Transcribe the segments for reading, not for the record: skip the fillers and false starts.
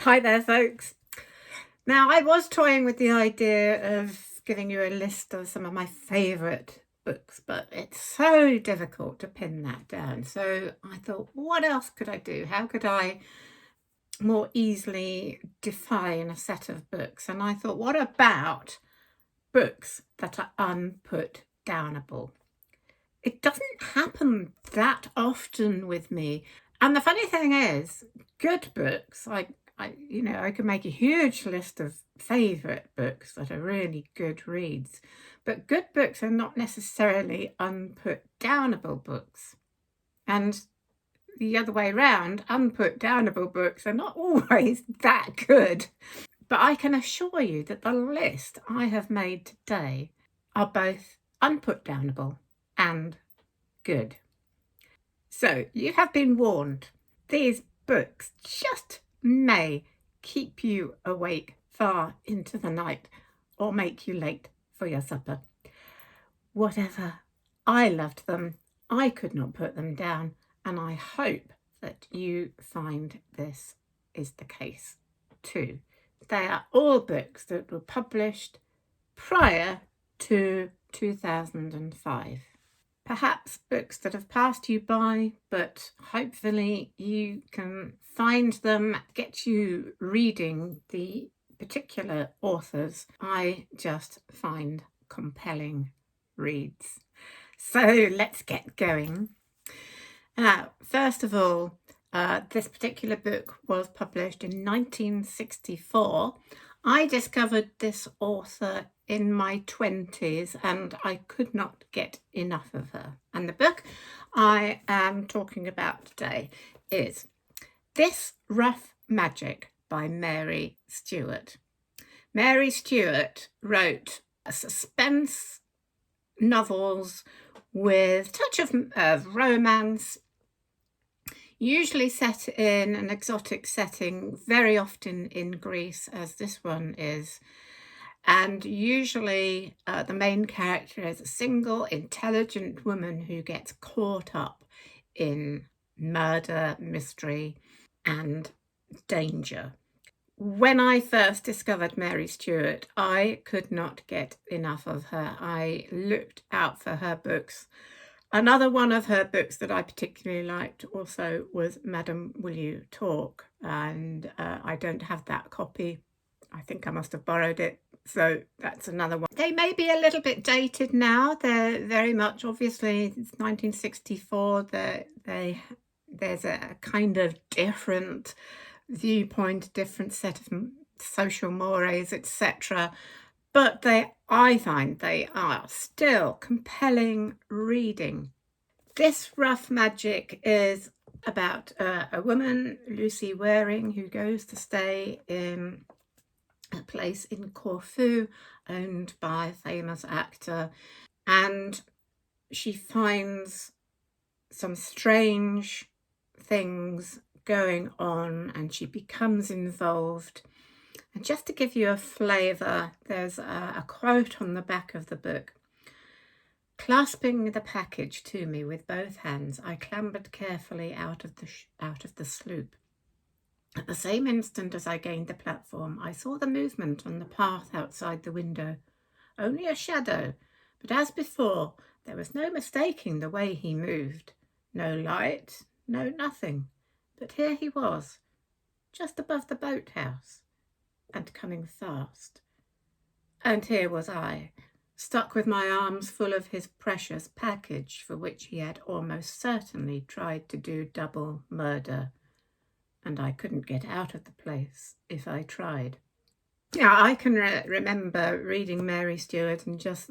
Hi there, folks. Now, I was toying with the idea of giving you a list of some of my favourite books, but it's so difficult to pin that down. So I thought, what else could I do? How could I more easily define a set of books? And I thought, what about books that are unput downable? It doesn't happen that often with me. And the funny thing is, good books, I could make a huge list of favourite books that are really good reads, but good books are not necessarily unput downable books. And the other way round, unput downable books are not always that good. But I can assure you that the list I have made today are both unput downable and good. So you have been warned. These books just may keep you awake far into the night or make you late for your supper. Whatever, I loved them. I could not put them down, and I hope that you find this is the case too. They are all books that were published prior to 2005. Perhaps books that have passed you by, but hopefully you can find them, get you reading the particular authors I just find compelling reads. So let's get going. Now, first of all, this particular book was published in 1964. I discovered this author in my 20s and I could not get enough of her. And the book I am talking about today is This Rough Magic by Mary Stewart. Mary Stewart wrote suspense novels with a touch of romance, usually set in an exotic setting, very often in Greece, as this one is. And usually the main character is a single, intelligent woman who gets caught up in murder, mystery, and danger. When I first discovered Mary Stewart, I could not get enough of her. I looked out for her books. Another one of her books that I particularly liked also was Madam, Will You Talk? And I don't have that copy. I think I must have borrowed it. So that's another one. They may be a little bit dated now. They're very much, obviously, it's 1964. There's a kind of different viewpoint, different set of social mores, etc. But I find they are still compelling reading. This Rough Magic is about a woman, Lucy Waring, who goes to stay in a place in Corfu owned by a famous actor, and she finds some strange things going on and she becomes involved. And just to give you a flavour, there's a quote on the back of the book. Clasping the package to me with both hands, I clambered carefully out of the sloop. At the same instant as I gained the platform, I saw the movement on the path outside the window. Only a shadow, but as before, there was no mistaking the way he moved. No light, no nothing. But here he was, just above the boathouse, and coming fast. And here was I, stuck with my arms full of his precious package, for which he had almost certainly tried to do double murder. And I couldn't get out of the place if I tried. Yeah, I can remember reading Mary Stewart and just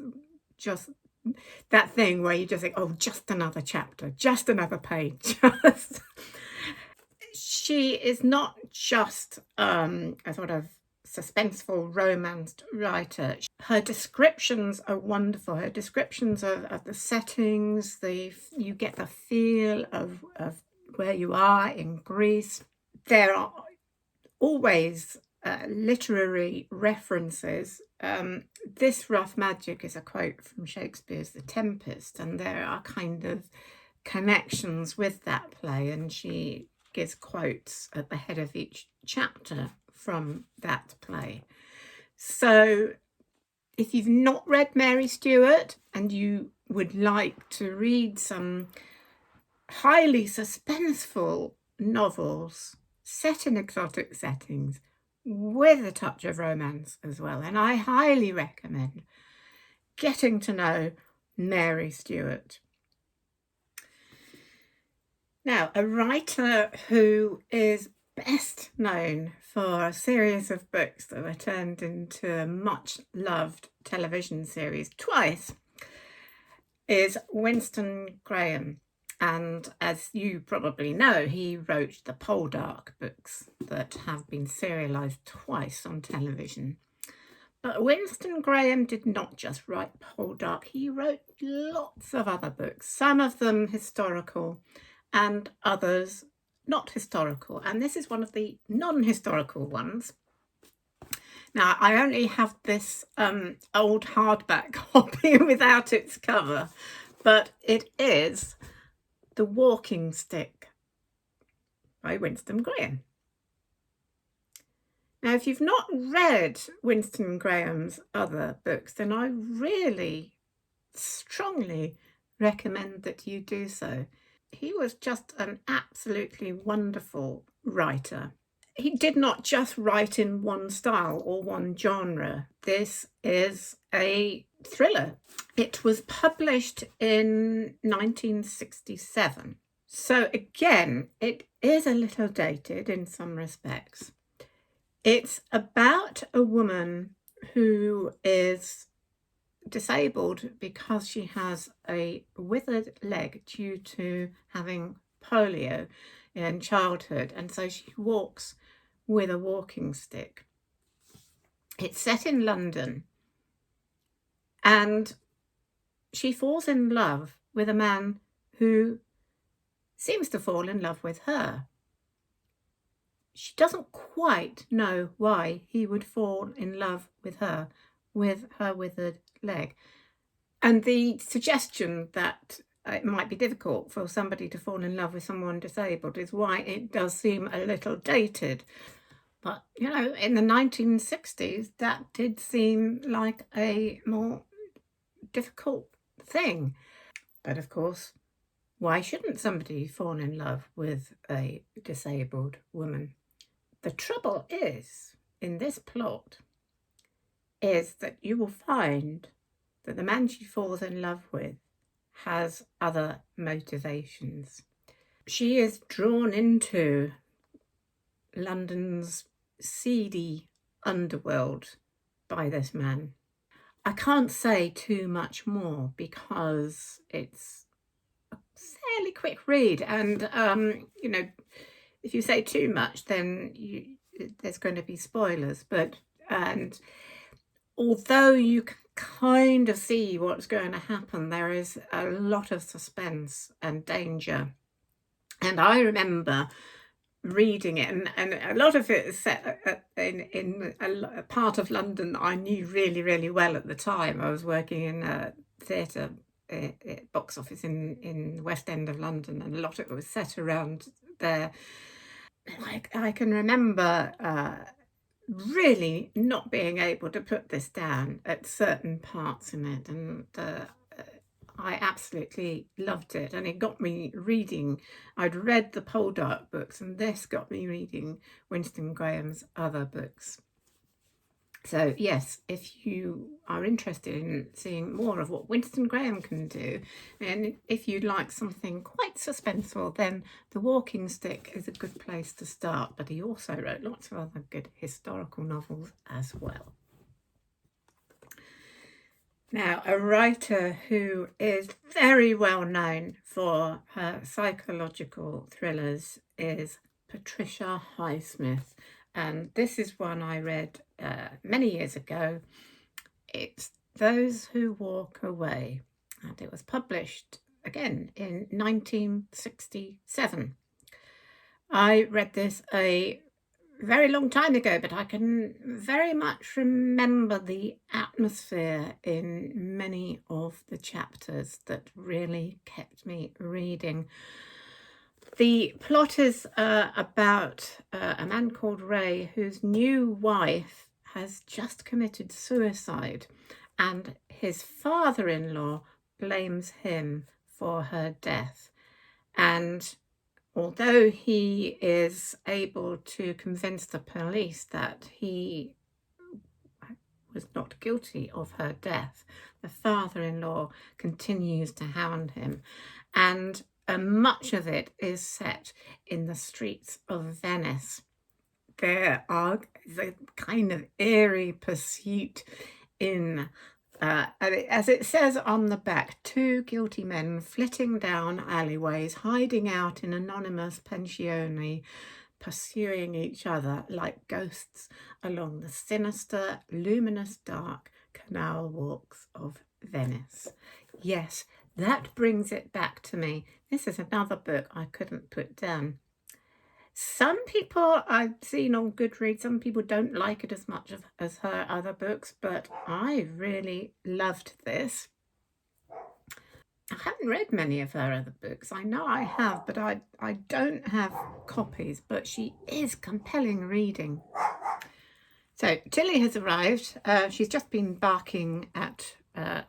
that thing where you just think, oh, just another chapter, just another page. She is not just a sort of suspenseful, romanced writer. Her descriptions are wonderful. Her descriptions of the settings, you get the feel of where you are in Greece. There are always literary references. This Rough Magic is a quote from Shakespeare's The Tempest, and there are kind of connections with that play, and she gives quotes at the head of each chapter from that play. So if you've not read Mary Stuart and you would like to read some highly suspenseful novels set in exotic settings with a touch of romance as well, and I highly recommend getting to know Mary Stuart. Now, a writer who is best known for a series of books that were turned into a much loved television series twice is Winston Graham. And as you probably know, he wrote the Poldark books that have been serialized twice on television. But Winston Graham did not just write Poldark, he wrote lots of other books, some of them historical and others not historical. And this is one of the non-historical ones. Now, I only have this old hardback copy without its cover, but it is The Walking Stick by Winston Graham. Now, if you've not read Winston Graham's other books, then I really strongly recommend that you do so. He was just an absolutely wonderful writer. He did not just write in one style or one genre. This is a thriller. It was published in 1967. So again, it is a little dated in some respects. It's about a woman who is disabled because she has a withered leg due to having polio in childhood, and so she walks with a walking stick. It's set in London, and she falls in love with a man who seems to fall in love with her. She doesn't quite know why he would fall in love with her withered leg. And the suggestion that it might be difficult for somebody to fall in love with someone disabled is why it does seem a little dated. But, you know, in the 1960s, that did seem like a more difficult thing. But of course, why shouldn't somebody fall in love with a disabled woman? The trouble is, in this plot, is that you will find that the man she falls in love with has other motivations. She is drawn into London's seedy underworld by this man. I can't say too much more because it's a fairly quick read, and you know, if you say too much, then there's going to be spoilers. And although you can kind of see what's going to happen, there is a lot of suspense and danger. And I remember reading it, and a lot of it is set in a part of London I knew really, really well at the time. I was working in a theatre box office in the West End of London, and a lot of it was set around there. I can remember really not being able to put this down at certain parts in it, and I absolutely loved it, and it got me reading. I'd read the Poldark books, and this got me reading Winston Graham's other books. So yes, if you are interested in seeing more of what Winston Graham can do, and if you'd like something quite suspenseful, then The Walking Stick is a good place to start. But he also wrote lots of other good historical novels as well. Now, a writer who is very well known for her psychological thrillers is Patricia Highsmith. And this is one I read many years ago. It's Those Who Walk Away. And it was published again in 1967. I read this a very long time ago, but I can very much remember the atmosphere in many of the chapters that really kept me reading. The plot is about a man called Ray whose new wife has just committed suicide, and his father-in-law blames him for her death. And although he is able to convince the police that he was not guilty of her death, the father-in-law continues to hound him. And much of it is set in the streets of Venice. There are the kind of eerie pursuit in, as it says on the back, two guilty men flitting down alleyways, hiding out in anonymous pensioni, pursuing each other like ghosts along the sinister, luminous, dark canal walks of Venice. Yes, that brings it back to me. This is another book I couldn't put down. Some people I've seen on Goodreads, some people don't like it as much as her other books, but I really loved this. I haven't read many of her other books. I know I have, but I don't have copies, but she is compelling reading. So Tilly has arrived. She's just been barking at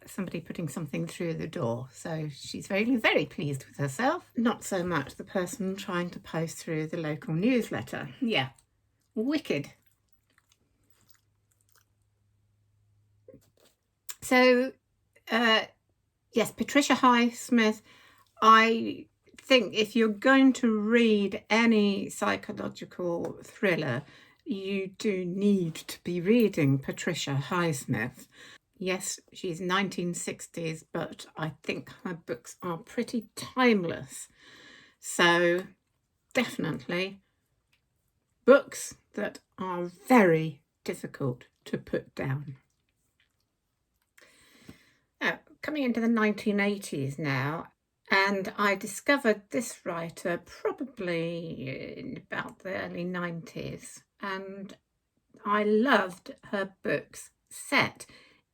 somebody putting something through the door. So she's very, very pleased with herself. Not so much the person trying to post through the local newsletter. Yeah, wicked. So, yes, Patricia Highsmith, I think if you're going to read any psychological thriller, you do need to be reading Patricia Highsmith. Yes, she's 1960s, but I think her books are pretty timeless. So definitely books that are very difficult to put down. Now, coming into the 1980s now, and I discovered this writer probably in about the early 90s, and I loved her books set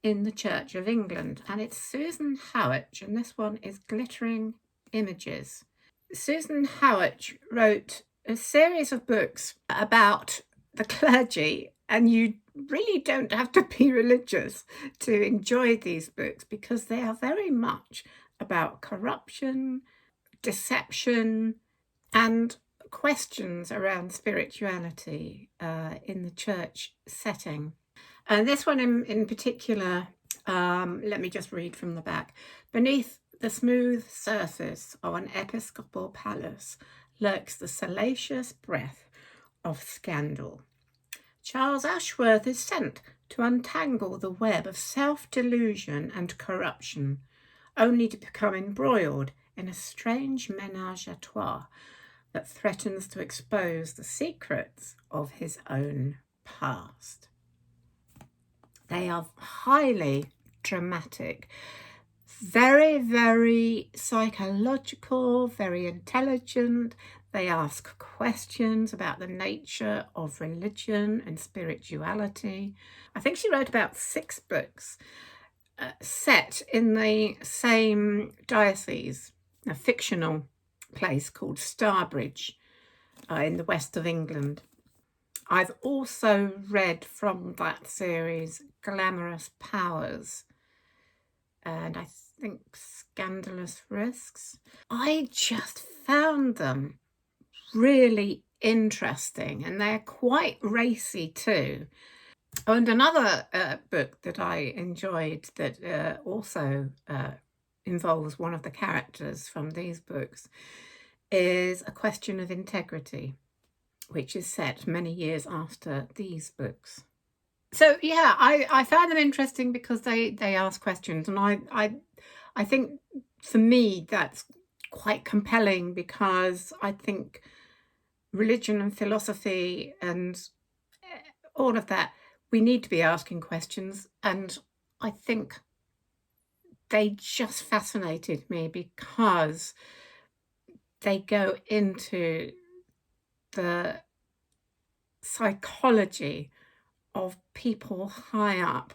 in the Church of England, and it's Susan Howatch, and this one is Glittering Images. Susan Howatch wrote a series of books about the clergy, and you really don't have to be religious to enjoy these books because they are very much about corruption, deception, and questions around spirituality in the church setting. And this one in particular, let me just read from the back. Beneath the smooth surface of an episcopal palace lurks the salacious breath of scandal. Charles Ashworth is sent to untangle the web of self-delusion and corruption, only to become embroiled in a strange ménage à trois that threatens to expose the secrets of his own past. They are highly dramatic, very, very psychological, very intelligent. They ask questions about the nature of religion and spirituality. I think she wrote about 6 books set in the same diocese, a fictional place called Starbridge in the west of England. I've also read from that series Glamorous Powers and I think Scandalous Risks. I just found them really interesting, and they're quite racy too. Oh, and another book that I enjoyed that also involves one of the characters from these books is A Question of Integrity, which is set many years after these books. So yeah, I found them interesting because they ask questions, and I think for me that's quite compelling because I think religion and philosophy and all of that, we need to be asking questions, and I think they just fascinated me because they go into the psychology of people high up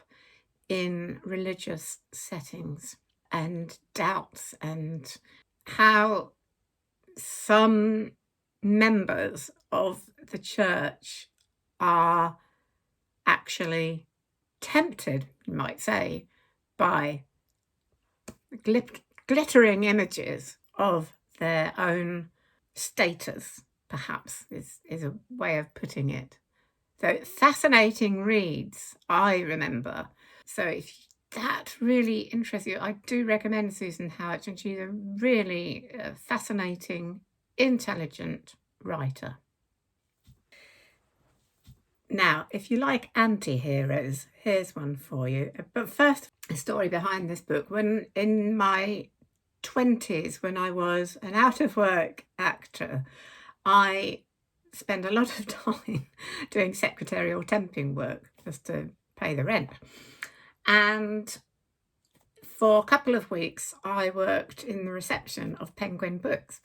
in religious settings and doubts and how some members of the church are actually tempted, you might say, by glittering images of their own status, perhaps is a way of putting it. So fascinating reads, I remember. So if that really interests you, I do recommend Susan Howatch, and she's a really fascinating, intelligent writer. Now, if you like anti-heroes, here's one for you. But first, a story behind this book. When in my 20s, when I was an out-of-work actor, I spent a lot of time doing secretarial temping work just to pay the rent. And for a couple of weeks, I worked in the reception of Penguin Books.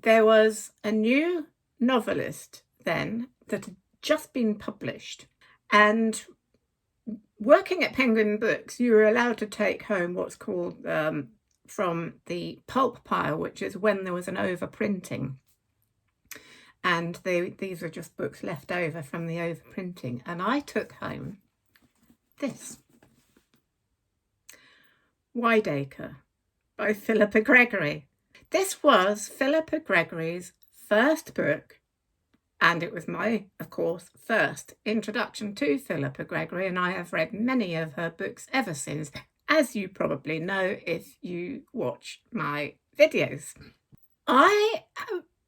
There was a new novelist then that had just been published, and working at Penguin Books, you were allowed to take home what's called from the pulp pile, which is when there was an overprinting. And these were just books left over from the overprinting. And I took home this. Wideacre by Philippa Gregory. This was Philippa Gregory's first book, and it was my, of course, first introduction to Philippa Gregory, and I have read many of her books ever since, as you probably know if you watch my videos. I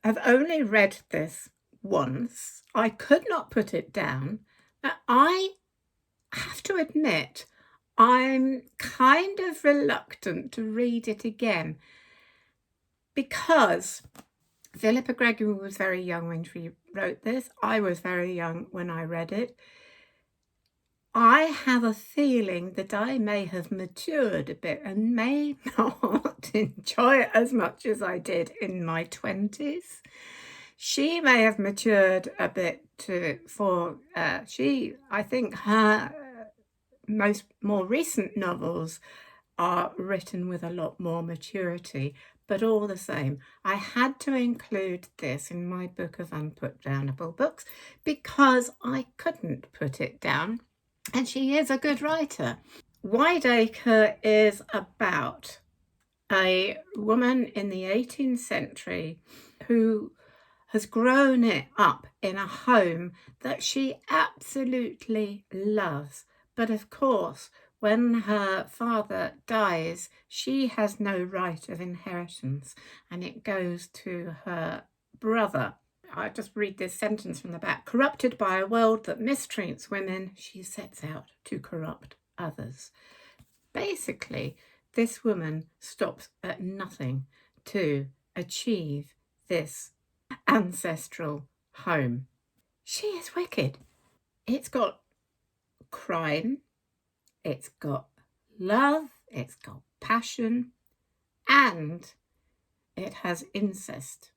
have only read this once. I could not put it down, but I have to admit I'm kind of reluctant to read it again, because Philippa Gregory was very young when she wrote this. I was very young when I read it. I have a feeling that I may have matured a bit and may not enjoy it as much as I did in my 20s. She may have matured a bit too, I think her more recent novels are written with a lot more maturity, but all the same, I had to include this in my book of unputdownable books because I couldn't put it down, and she is a good writer. Wideacre is about a woman in the 18th century who has grown it up in a home that she absolutely loves. But of course, when her father dies, she has no right of inheritance, and it goes to her brother. I just read this sentence from the back. Corrupted by a world that mistreats women, she sets out to corrupt others. Basically, this woman stops at nothing to achieve this ancestral home. She is wicked. It's got crime, it's got love, it's got passion, and it has incest.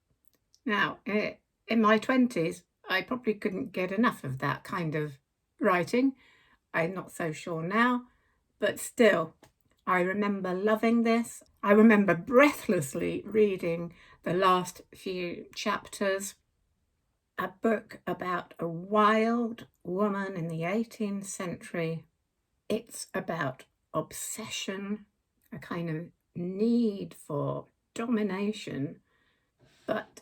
Now, in my 20s, I probably couldn't get enough of that kind of writing. I'm not so sure now, but still, I remember loving this. I remember breathlessly reading the last few chapters. A book about a wild woman in the 18th century. It's about obsession, a kind of need for domination, but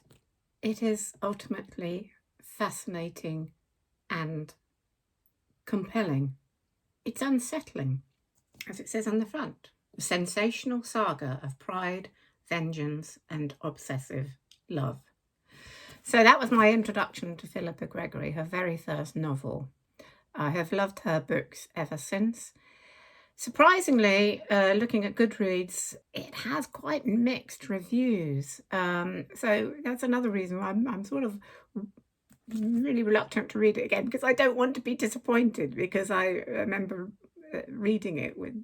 it is ultimately fascinating and compelling. It's unsettling, as it says on the front. A sensational saga of pride, vengeance, and obsessive love. So that was my introduction to Philippa Gregory, her very first novel. I have loved her books ever since. Surprisingly, looking at Goodreads, it has quite mixed reviews. So that's another reason why I'm sort of really reluctant to read it again, because I don't want to be disappointed, because I remember reading it with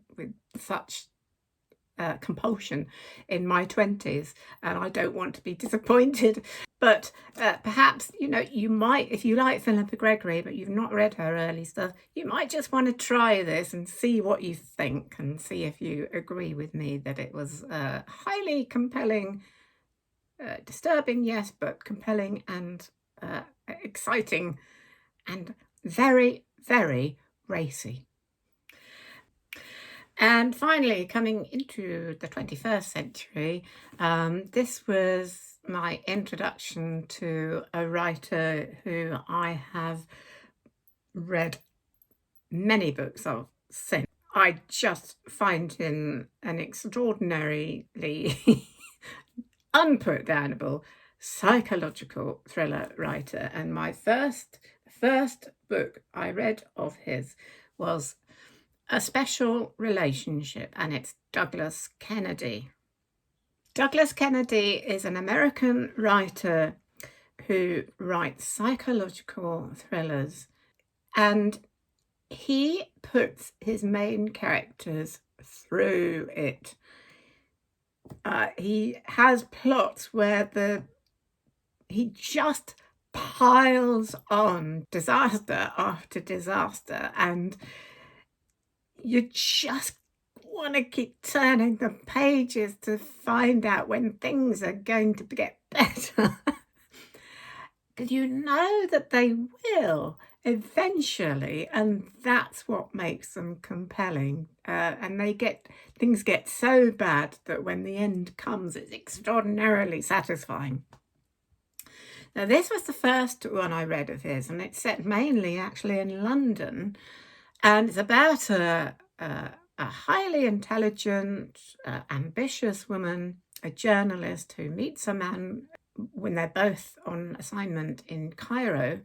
such compulsion in my 20s, and I don't want to be disappointed. But perhaps, you might, if you like Philippa Gregory but you've not read her early stuff, you might just want to try this and see what you think, and see if you agree with me that it was a highly compelling Disturbing, yes, but compelling and exciting and very, very racy. And finally, coming into the 21st century, this was my introduction to a writer who I have read many books of since. I just find him an extraordinarily unputdownable psychological thriller writer. And my first book I read of his was A Special Relationship, and it's Douglas Kennedy. Douglas Kennedy is an American writer who writes psychological thrillers, and he puts his main characters through it. He has plots where he just piles on disaster after disaster, and you just want to keep turning the pages to find out when things are going to get better. Because you know that they will eventually, and that's what makes them compelling. And things get so bad that when the end comes, it's extraordinarily satisfying. Now, this was the first one I read of his, and it's set mainly actually in London, and it's about a highly intelligent, ambitious woman, a journalist who meets a man when they're both on assignment in Cairo.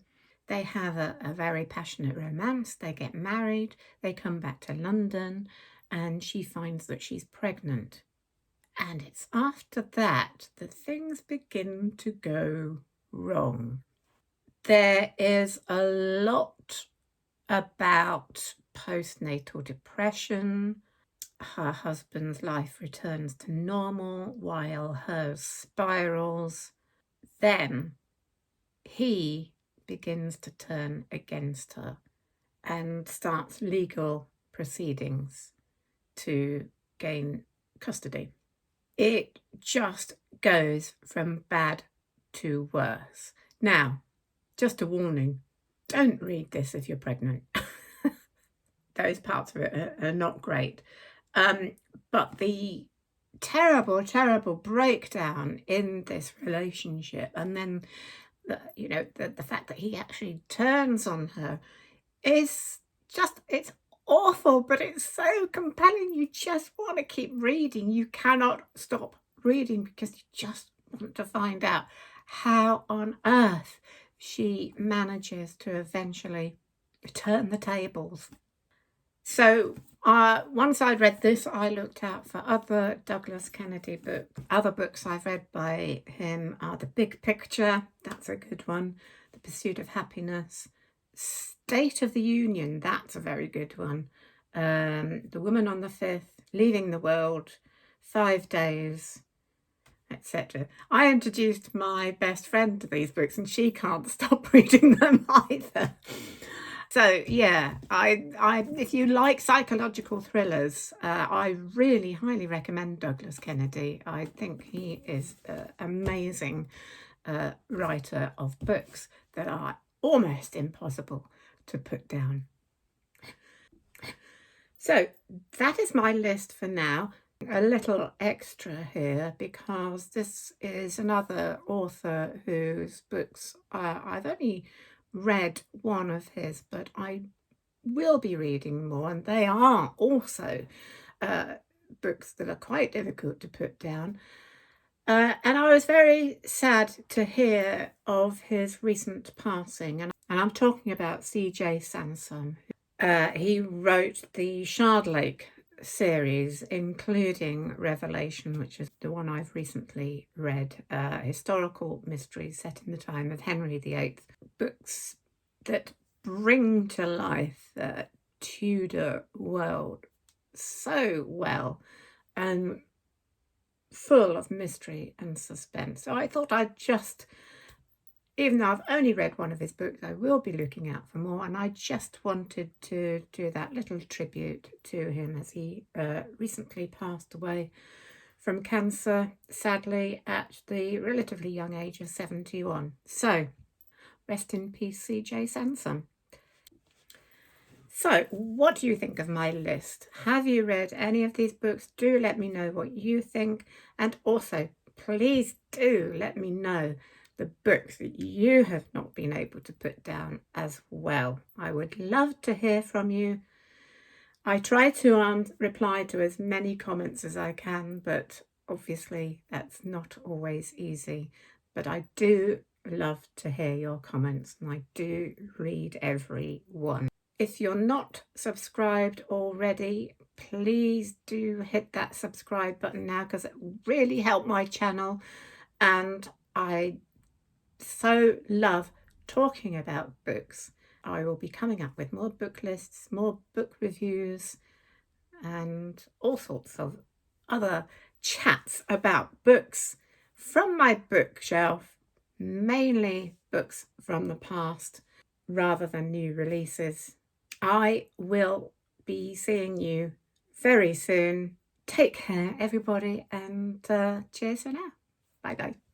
They have a very passionate romance. They get married. They come back to London, and she finds that she's pregnant. And it's after that that things begin to go wrong. There is a lot about postnatal depression. Her husband's life returns to normal while hers spirals. Then he begins to turn against her and starts legal proceedings to gain custody. It just goes from bad to worse. Now, just a warning, don't read this if you're pregnant. Those parts of it are not great. But the terrible, terrible breakdown in this relationship, and then the fact that he actually turns on her is just, it's awful, but it's so compelling. You just want to keep reading. You cannot stop reading because you just want to find out how on earth she manages to eventually turn the tables. So once I'd read this, I looked out for other Douglas Kennedy books. Other books I've read by him are The Big Picture, that's a good one. The Pursuit of Happiness. State of the Union, that's a very good one. The Woman on the Fifth, Leaving the World, 5 Days, etc. I introduced my best friend to these books, and she can't stop reading them either. So yeah, if you like psychological thrillers, I really highly recommend Douglas Kennedy. I think he is an amazing writer of books that are almost impossible to put down. So that is my list for now. A little extra here because this is another author whose books I've only read one of his, but I will be reading more, and they are also books that are quite difficult to put down. And I was very sad to hear of his recent passing, and I'm talking about C.J. Sansom. He wrote the Shardlake series, including Revelation, which is the one I've recently read, historical mystery set in the time of Henry VIII. Books that bring to life the Tudor world so well and full of mystery and suspense. So I thought I'd just, even though I've only read one of his books, I will be looking out for more, and I just wanted to do that little tribute to him as he recently passed away from cancer, sadly, at the relatively young age of 71. So, rest in peace, C.J. Sansom. So, what do you think of my list? Have you read any of these books? Do let me know what you think. And also, please do let me know the books that you have not been able to put down as well. I would love to hear from you. I try to reply to as many comments as I can, but obviously that's not always easy. But I do love to hear your comments, and I do read every one. If you're not subscribed already, please do hit that subscribe button now, because it really helped my channel, and I so love talking about books. I will be coming up with more book lists, more book reviews, and all sorts of other chats about books from my bookshelf, mainly books from the past rather than new releases. I will be seeing you very soon. Take care, everybody, and cheers for now. Bye bye.